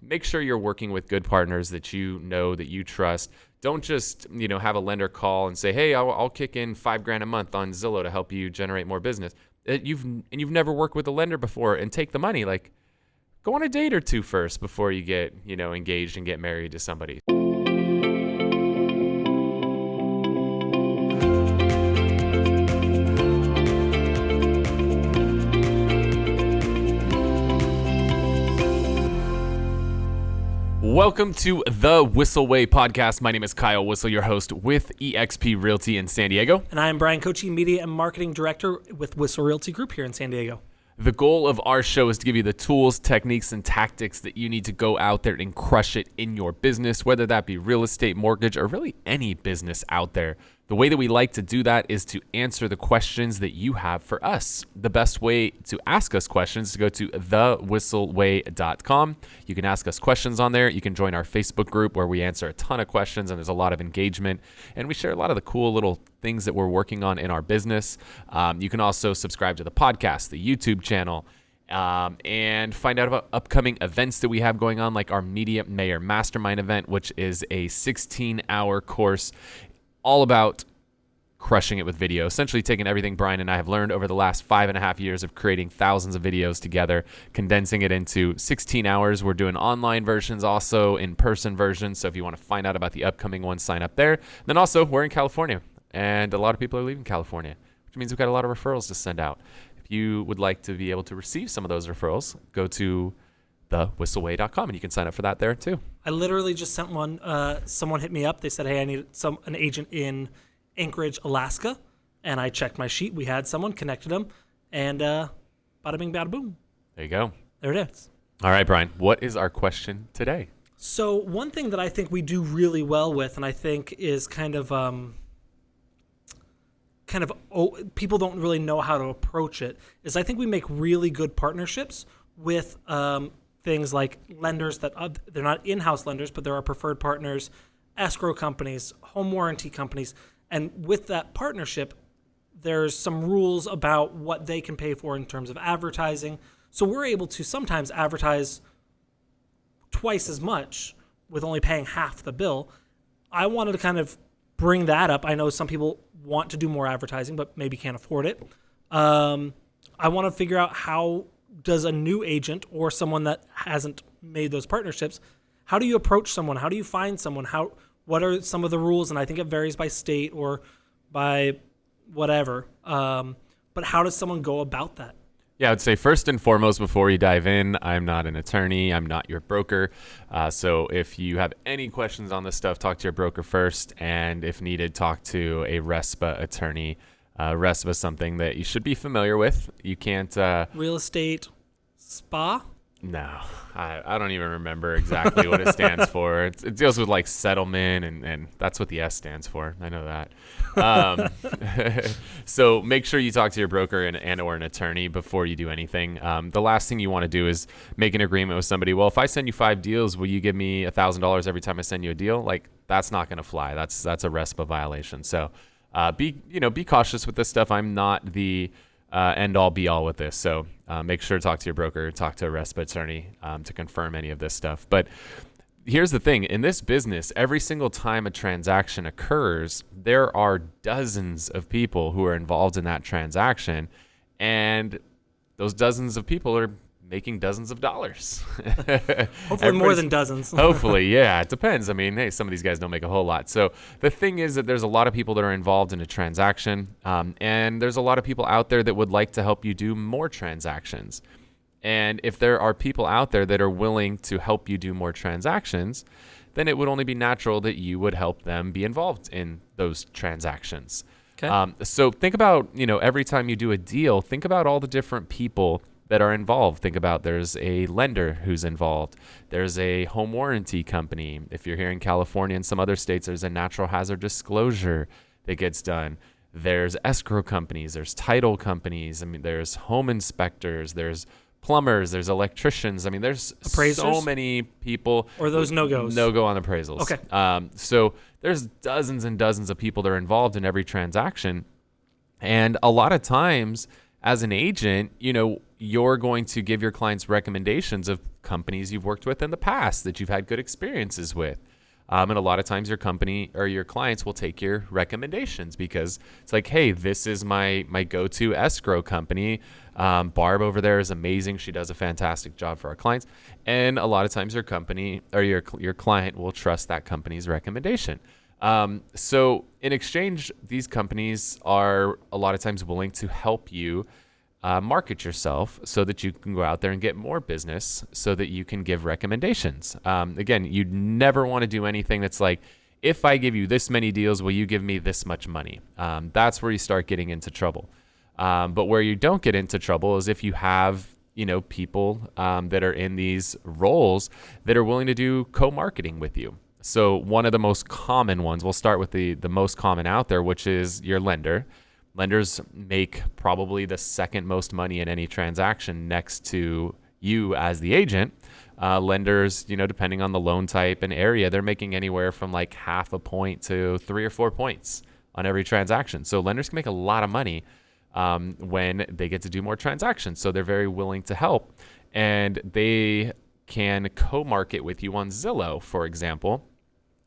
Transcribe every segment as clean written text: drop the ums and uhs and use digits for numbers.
make sure you're working with good partners that you know, that you trust. Don't just, have a lender call and say, hey, I'll kick in $5,000 a month on Zillow to help you generate more business. You've never worked with a lender before and take the money. Like, go on a date or two first before you get, engaged and get married to somebody. Welcome to the Whissel Way Podcast. My name is Kyle Whissel, your host with eXp Realty in San Diego. And I am Bryan, Koci, Media and Marketing Director with Whissel Realty Group here in San Diego. The goal of our show is to give you the tools, techniques, and tactics that you need to go out there and crush it in your business, whether that be real estate, mortgage, or really any business out there. The way that we like to do that is to answer the questions that you have for us. The best way to ask us questions is to go to thewhisselway.com. You can ask us questions on there. You can join our Facebook group where we answer a ton of questions and there's a lot of engagement. And we share a lot of the cool little things that we're working on in our business. You can also subscribe to the podcast, the YouTube channel, and find out about upcoming events that we have going on, like our Media Mayor Mastermind event, which is a 16-hour course all about crushing it with video, essentially taking everything Bryan and I have learned over the last 5.5 years of creating thousands of videos together, condensing it into 16 hours. We're doing online versions, also in-person versions. So if you want to find out about the upcoming ones, sign up there. Then also, we're in California, and a lot of people are leaving California, which means we've got a lot of referrals to send out. If you would like to be able to receive some of those referrals, go to thewhisselway.com, and you can sign up for that there too. I literally just sent one. Someone hit me up. They said, hey, I need an agent in Anchorage, Alaska. And I checked my sheet. We had someone, connected them, and bada bing, bada boom. There you go. There it is. All right, Bryan, what is our question today? So one thing that I think we do really well with, and I think is people don't really know how to approach it, is I think we make really good partnerships with things like lenders that they're not in-house lenders, but there are preferred partners, escrow companies, home warranty companies. And with that partnership, there's some rules about what they can pay for in terms of advertising. So we're able to sometimes advertise twice as much with only paying half the bill. I wanted to kind of bring that up. I know some people want to do more advertising, but maybe can't afford it. I want to figure out, how does a new agent or someone that hasn't made those partnerships, how do you approach someone? How do you find someone? What are some of the rules? And I think it varies by state or by whatever. But how does someone go about that? Yeah, I'd say first and foremost, before you dive in, I'm not an attorney. I'm not your broker. So if you have any questions on this stuff, talk to your broker first. And if needed, talk to a RESPA attorney. RESPA is something that you should be familiar with. You can't... Real estate spa? No, I don't even remember exactly what it stands for. It deals with like settlement, and that's what the S stands for. I know that. So make sure you talk to your broker and or an attorney before you do anything. The last thing you want to do is make an agreement with somebody. Well, if I send you 5 deals, will you give me $1,000 every time I send you a deal? Like, that's not going to fly. That's a RESPA violation. So be cautious with this stuff. I'm not the end all be all with this. So make sure to talk to your broker, talk to a RESPA attorney to confirm any of this stuff. But here's the thing. In this business, every single time a transaction occurs, there are dozens of people who are involved in that transaction. And those dozens of people are making dozens of dollars. Hopefully more than dozens. Hopefully, yeah. It depends. I mean, hey, some of these guys don't make a whole lot. So the thing is that there's a lot of people that are involved in a transaction, and there's a lot of people out there that would like to help you do more transactions. And if there are people out there that are willing to help you do more transactions, then it would only be natural that you would help them be involved in those transactions. Okay. So think about, every time you do a deal, think about all the different people that are involved. Think about, there's a lender who's involved. There's a home warranty company. If you're here in California and some other states, there's a natural hazard disclosure that gets done. There's escrow companies. There's title companies. I mean, there's home inspectors. There's plumbers. There's electricians. I mean, there's appraisers? So many people. Or those no-goes? No-go on appraisals. Okay. So there's dozens and dozens of people that are involved in every transaction. And a lot of times, as an agent, you're going to give your clients recommendations of companies you've worked with in the past that you've had good experiences with. And a lot of times your company or your clients will take your recommendations because it's like, hey, this is my go-to escrow company. Barb over there is amazing. She does a fantastic job for our clients. And a lot of times your company or your client will trust that company's recommendation. So in exchange, these companies are a lot of times willing to help you market yourself so that you can go out there and get more business so that you can give recommendations. Again, you'd never want to do anything that's like, if I give you this many deals, will you give me this much money? That's where you start getting into trouble. But where you don't get into trouble is if you have, people that are in these roles that are willing to do co-marketing with you. So one of the most common ones, we'll start with the most common out there, which is your lender. Lenders make probably the second most money in any transaction next to you as the agent. Lenders, depending on the loan type and area, they're making anywhere from like 0.5 point to 3 or 4 points on every transaction. So lenders can make a lot of money when they get to do more transactions. So they're very willing to help. And they can co-market with you on Zillow, for example.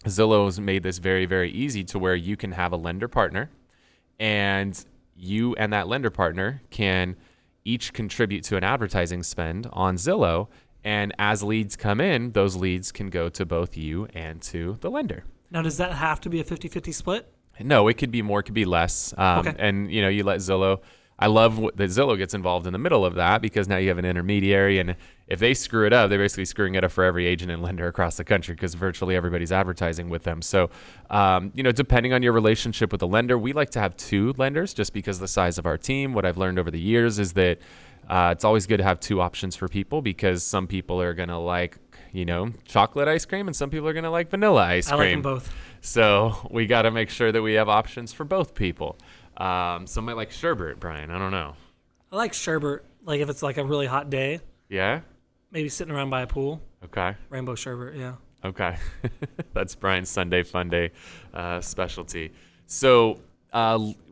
Zillow's made this very, very easy to where you can have a lender partner, and you and that lender partner can each contribute to an advertising spend on Zillow. And as leads come in, those leads can go to both you and to the lender. Now, does that have to be a 50-50 split? No, it could be more, it could be less. Okay. And, you let Zillow. I love that Zillow gets involved in the middle of that because now you have an intermediary. And if they screw it up, they're basically screwing it up for every agent and lender across the country because virtually everybody's advertising with them. So, depending on your relationship with the lender, we like to have 2 lenders just because of the size of our team. What I've learned over the years is that it's always good to have 2 options for people because some people are going to like, chocolate ice cream and some people are going to like vanilla ice cream. I like them both. So we got to make sure that we have options for both people. Some might like sherbet, Brian. I don't know. I like sherbet, like if it's like a really hot day. Yeah? Maybe sitting around by a pool. Okay. Rainbow sherbet, yeah. Okay. That's Brian's Sunday Fun Day specialty. So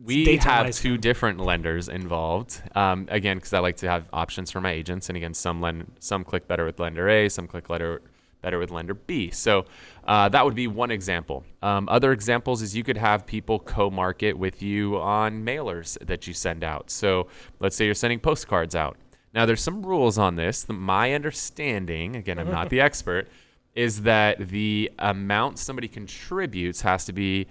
we have 2 different lenders involved. Again, because I like to have options for my agents. And again, some click better with lender A, some click better with lender B. So that would be one example. Other examples is you could have people co-market with you on mailers that you send out. So let's say you're sending postcards out. Now there's some rules on this. My understanding, again, I'm not the expert, is that the amount somebody contributes has to be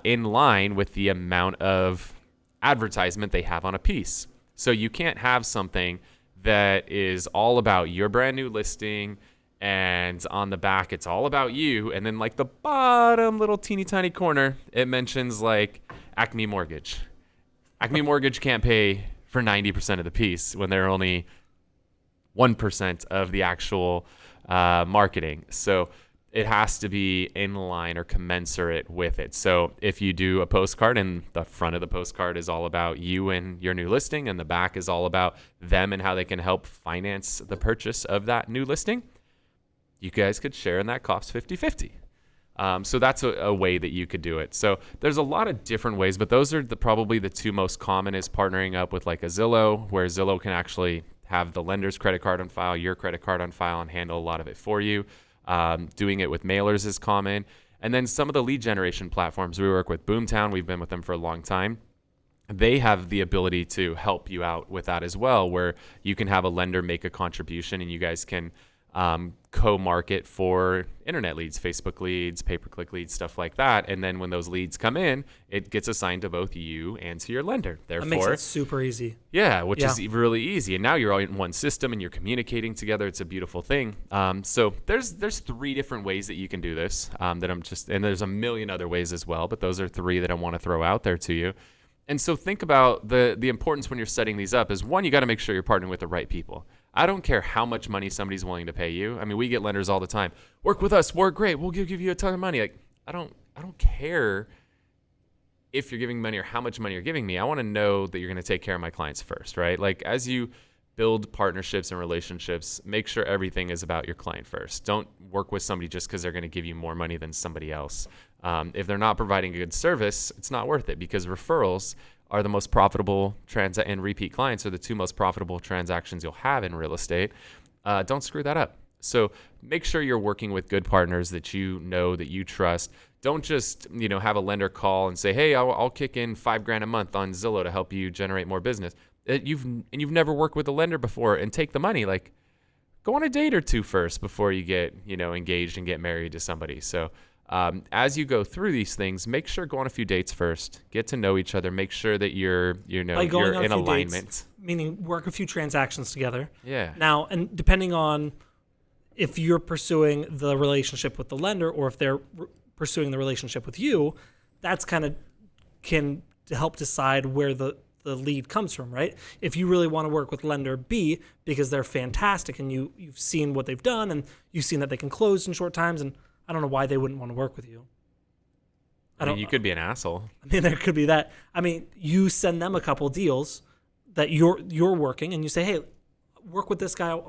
in line with the amount of advertisement they have on a piece. So you can't have something that is all about your brand new listing and on the back it's all about you, and then like the bottom little teeny tiny corner it mentions like Acme Mortgage. Acme Mortgage can't pay for 90% of the piece when they're only 1% of the actual marketing. So it has to be in line or commensurate with it. So if you do a postcard and the front of the postcard is all about you and your new listing and the back is all about them and how they can help finance the purchase of that new listing, you guys could share in that cost 50-50. So that's a way that you could do it. So there's a lot of different ways, but those are probably the 2 most common is partnering up with like a Zillow, where Zillow can actually have the lender's credit card on file, your credit card on file, and handle a lot of it for you. Doing it with mailers is common. And then some of the lead generation platforms, we work with Boomtown. We've been with them for a long time. They have the ability to help you out with that as well, where you can have a lender make a contribution and you guys can co-market for internet leads, Facebook leads, pay-per-click leads, stuff like that. And then when those leads come in, it gets assigned to both you and to your lender. Therefore, that makes it super easy. Yeah, which is really easy. And now you're all in one system and you're communicating together. It's a beautiful thing. So there's 3 different ways that you can do this and there's a million other ways as well, but those are 3 that I want to throw out there to you. And so think about the importance when you're setting these up is, 1, you got to make sure you're partnering with the right people. I don't care how much money somebody's willing to pay you. I mean, we get lenders all the time. Work with us. We're great. We'll give you a ton of money. Like, I don't care if you're giving money or how much money you're giving me. I want to know that you're going to take care of my clients first, right? Like, as you build partnerships and relationships, make sure everything is about your client first. Don't work with somebody just because they're going to give you more money than somebody else. If they're not providing a good service, it's not worth it, because referrals are the most profitable and repeat clients are the two most profitable transactions you'll have in real estate. Don't screw that up. So make sure you're working with good partners that you know, that you trust. Don't just, have a lender call and say, hey, I'll kick in $5,000 a month on Zillow to help you generate more business. You've never worked with a lender before and take the money. Like, go on a date or two first before you get, engaged and get married to somebody. So as you go through these things, make sure go on a few dates first, get to know each other, make sure that you're in alignment. Dates, meaning work a few transactions together. Yeah. Now, and depending on if you're pursuing the relationship with the lender or if they're pursuing the relationship with you, that's kind of can help decide where the lead comes from, right? If you really want to work with lender B because they're fantastic and you've seen what they've done and you've seen that they can close in short times, and I don't know why they wouldn't want to work with you. You could be an asshole. There could be that. You send them a couple deals that you're working, and you say, hey, work with this guy,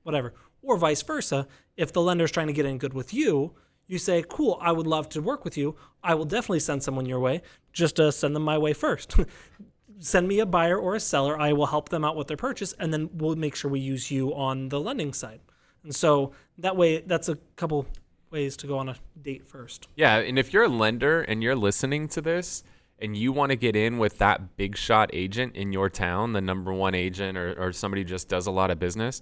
whatever. Or vice versa. If the lender's trying to get in good with you, you say, cool, I would love to work with you. I will definitely send someone your way. Just send them my way first. Send me a buyer or a seller. I will help them out with their purchase, and then we'll make sure we use you on the lending side. And so that way, that's a couple ways to go on a date first. Yeah, and if you're a lender and you're listening to this and you want to get in with that big shot agent in your town, the number one agent or somebody who just does a lot of business,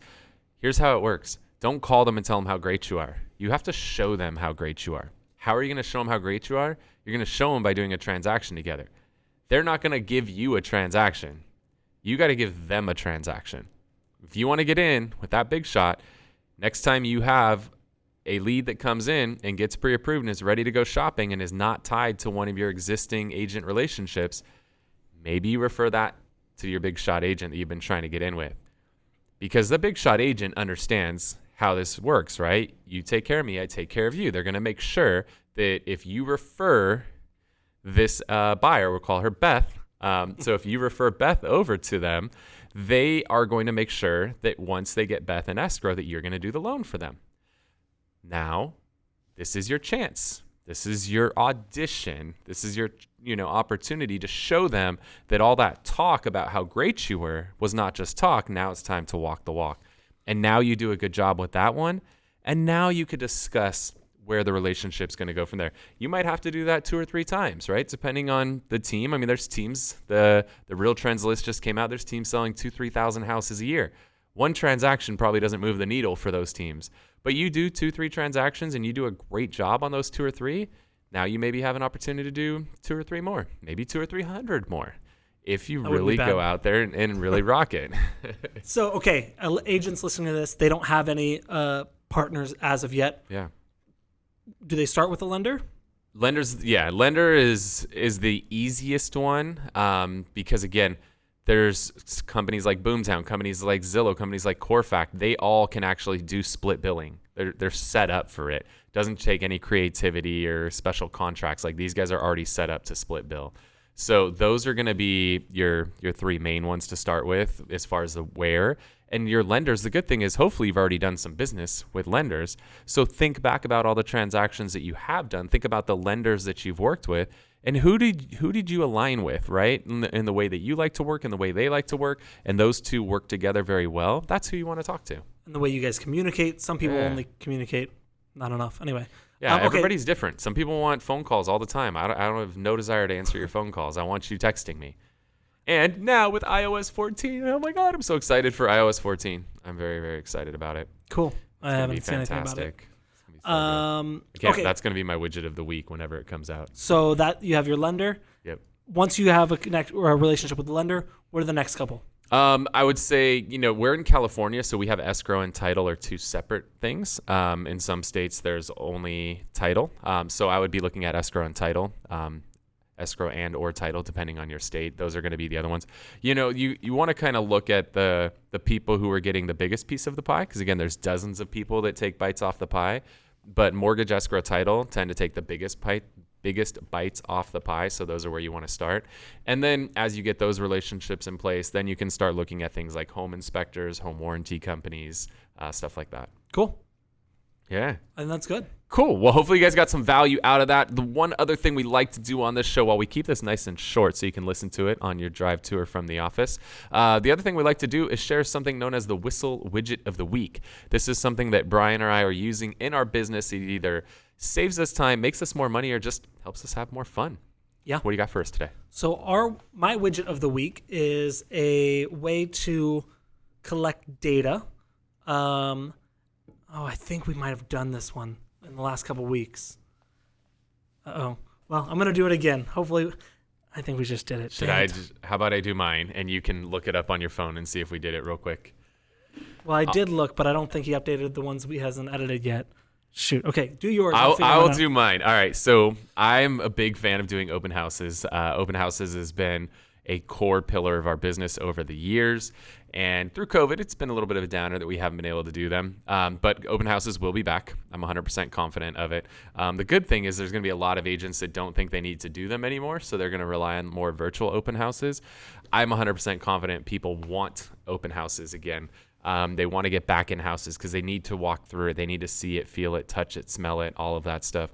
here's how it works. Don't call them and tell them how great you are. You have to show them how great you are. How are you going to show them how great you are? You're going to show them by doing a transaction together. They're not going to give you a transaction. You got to give them a transaction. If you want to get in with that big shot, next time you have a lead that comes in and gets pre-approved and is ready to go shopping and is not tied to one of your existing agent relationships, maybe you refer that to your big shot agent that you've been trying to get in with. Because the big shot agent understands how this works, right? You take care of me, I take care of you. They're going to make sure that if you refer this buyer, we'll call her Beth. So if you refer Beth over to them, they are going to make sure that once they get Beth in escrow, that you're going to do the loan for them. Now, this is your chance. This is your audition. This is your, opportunity to show them that all that talk about how great you were was not just talk. Now it's time to walk the walk. And now you do a good job with that one. And now you could discuss where the relationship's going to go from there. You might have to do that 2 or 3 times, right? Depending on the team. There's teams, the Real Trends list just came out. There's teams selling 2,000-3,000 houses a year. One transaction probably doesn't move the needle for those teams. But you do 2-3 transactions and you do a great job on those 2 or 3. Now you maybe have an opportunity to do 2 or 3 more, maybe 200 or 300 more, if you really go out there and really rock it. So, okay, agents listening to this, they don't have any partners as of yet. Yeah. Do they start with a lender? Lender is the easiest one because, again, there's companies like Boomtown, companies like Zillow, companies like Corfac. They all can actually do split billing. They're set up for it. Doesn't take any creativity or special contracts. Like, these guys are already set up to split bill. So those are going to be your 3 main ones to start with as far as the where. And your lenders, the good thing is hopefully you've already done some business with lenders. So think back about all the transactions that you have done. Think about the lenders that you've worked with. And who did you align with, right? In the way that you like to work and the way they like to work, and those two work together very well. That's who you want to talk to. And the way you guys communicate. Some people only communicate not enough. Anyway. Yeah, everybody's different. Some people want phone calls all the time. I don't have no desire to answer your phone calls. I want you texting me. And now with iOS 14, oh my God, I'm so excited for iOS 14. I'm very, very excited about it. Cool. I haven't seen anything about it. That's going to be my widget of the week whenever it comes out. So that you have your lender. Yep. Once you have a relationship with the lender, what are the next couple? I would say, we're in California, so we have escrow and title are 2 separate things. In some states, there's only title. So I would be looking at escrow and title, escrow and or title, depending on your state. Those are going to be the other ones. You want to kind of look at the people who are getting the biggest piece of the pie, because, again, there's dozens of people that take bites off the pie. But mortgage, escrow, title tend to take the biggest bites off the pie. So those are where you want to start. And then as you get those relationships in place, then you can start looking at things like home inspectors, home warranty companies, stuff like that. Cool. Yeah. And that's good. Cool. Well, hopefully you guys got some value out of that. The one other thing we like to do on this show, while we keep this nice and short so you can listen to it on your drive to or from the office, the other thing we like to do is share something known as the Whissel Widget of the Week. This is something that Bryan or I are using in our business. It either saves us time, makes us more money, or just helps us have more fun. Yeah. What do you got for us today? So my widget of the week is a way to collect data. I think we might have done this one in the last couple weeks. Well, I'm going to do it again. Hopefully, I think we just did it. How about I do mine, and you can look it up on your phone and see if we did it real quick. Well, I did look, but I don't think he updated the ones he hasn't edited yet. Shoot. Okay, do yours. I'll do mine. All right. So I'm a big fan of doing open houses. Open houses has been a core pillar of our business over the years. And through COVID, it's been a little bit of a downer that we haven't been able to do them. But open houses will be back. I'm 100% confident of it. The good thing is there's going to be a lot of agents that don't think they need to do them anymore. So they're going to rely on more virtual open houses. I'm 100% confident people want open houses again. They want to get back in houses because they need to walk through it. They need to see it, feel it, touch it, smell it, all of that stuff.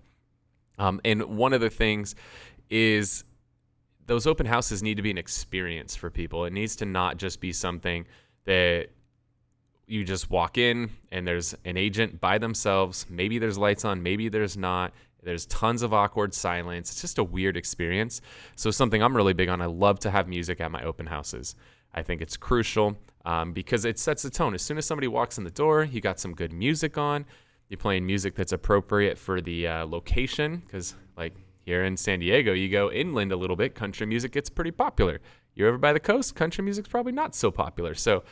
And one of the things is those open houses need to be an experience for people. It needs to not just be something that you just walk in and there's an agent by themselves. Maybe there's lights on, maybe there's not. There's tons of awkward silence. It's just a weird experience. So something I'm really big on, I love to have music at my open houses. I think it's crucial because it sets the tone. As soon as somebody walks in the door, you got some good music on. You're playing music that's appropriate for the location because, like, here in San Diego, you go inland a little bit, country music gets pretty popular. You're over by the coast, country music's probably not so popular. So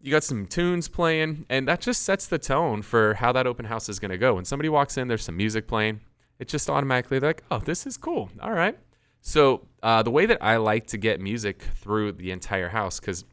you got some tunes playing, and that just sets the tone for how that open house is going to go. When somebody walks in, there's some music playing. It just automatically, they're like, oh, this is cool. All right. So the way that I like to get music through the entire house, because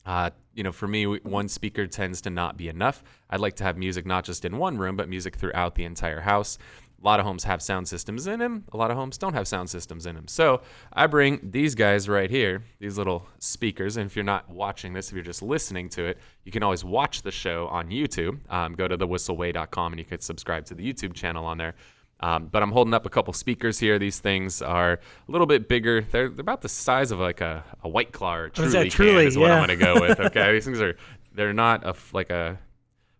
for me, one speaker tends to not be enough. I'd like to have music not just in one room, but music throughout the entire house. A lot of homes have sound systems in them. A lot of homes don't have sound systems in them. So I bring these guys right here, these little speakers. And if you're not watching this, if you're just listening to it, you can always watch the show on YouTube. Go to thewhisselway.com and you can subscribe to the YouTube channel on there. But I'm holding up a couple speakers here. These things are a little bit bigger. They're about the size of like a White Claw or Truly can is what I'm going to go with. Okay, these things they're not like a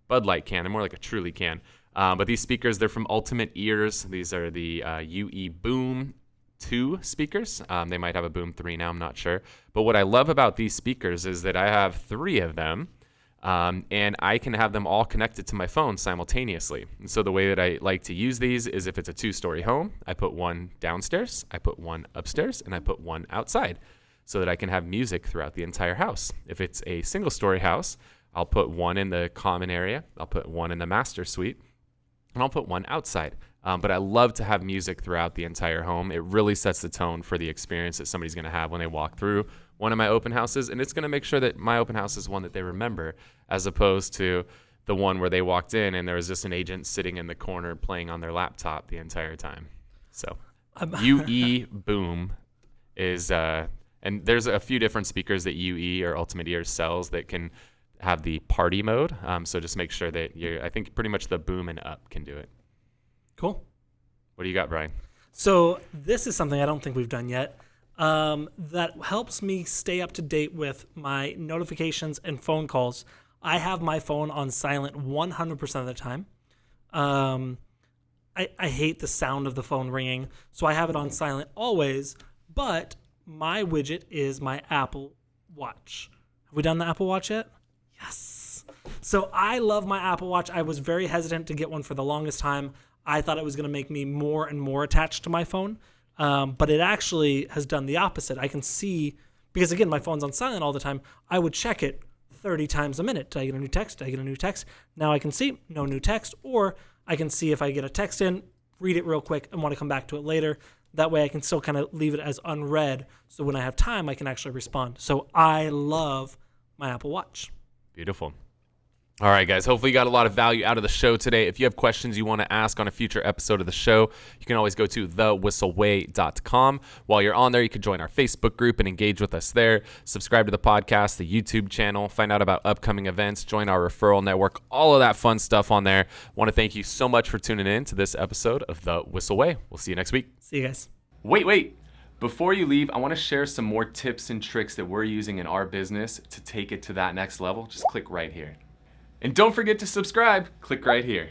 Bud Light can. They're more like a Truly can. But these speakers, they're from Ultimate Ears. These are the UE Boom 2 speakers. They might have a Boom 3 now. I'm not sure. But what I love about these speakers is that I have 3 of them. And I can have them all connected to my phone simultaneously. And so the way that I like to use these is if it's a 2-story home, I put one downstairs, I put one upstairs, and I put one outside so that I can have music throughout the entire house. If it's a single-story house, I'll put one in the common area, I'll put one in the master suite, and I'll put one outside. But I love to have music throughout the entire home. It really sets the tone for the experience that somebody's going to have when they walk through one of my open houses, and it's going to make sure that my open house is one that they remember, as opposed to the one where they walked in and there was just an agent sitting in the corner playing on their laptop the entire time. So UE Boom is, and there's a few different speakers that UE or Ultimate Ears sells that can have the party mode. So just make sure that I think pretty much the Boom and up can do it. Cool. What do you got, Bryan? So this is something I don't think we've done yet. That helps me stay up to date with my notifications and phone calls. I have my phone on silent 100% of the time. I hate the sound of the phone ringing, so I have it on silent always, but my widget is my Apple Watch. Have we done the Apple Watch yet? Yes. So I love my Apple Watch. I was very hesitant to get one for the longest time. I thought it was going to make me more and more attached to my phone. But it actually has done the opposite. I can see, because again, my phone's on silent all the time, I would check it 30 times a minute. Did I get a new text? Did I get a new text? Now I can see no new text, or I can see if I get a text in, read it real quick and want to come back to it later. That way I can still kind of leave it as unread. So when I have time, I can actually respond. So I love my Apple Watch. Beautiful. All right, guys. Hopefully you got a lot of value out of the show today. If you have questions you want to ask on a future episode of the show, you can always go to thewhisselway.com. While you're on there, you can join our Facebook group and engage with us there. Subscribe to the podcast, the YouTube channel, find out about upcoming events, join our referral network, all of that fun stuff on there. Want to thank you so much for tuning in to this episode of The Whissel Way. We'll see you next week. See you guys. Wait. Before you leave, I want to share some more tips and tricks that we're using in our business to take it to that next level. Just click right here. And don't forget to subscribe. Click right here.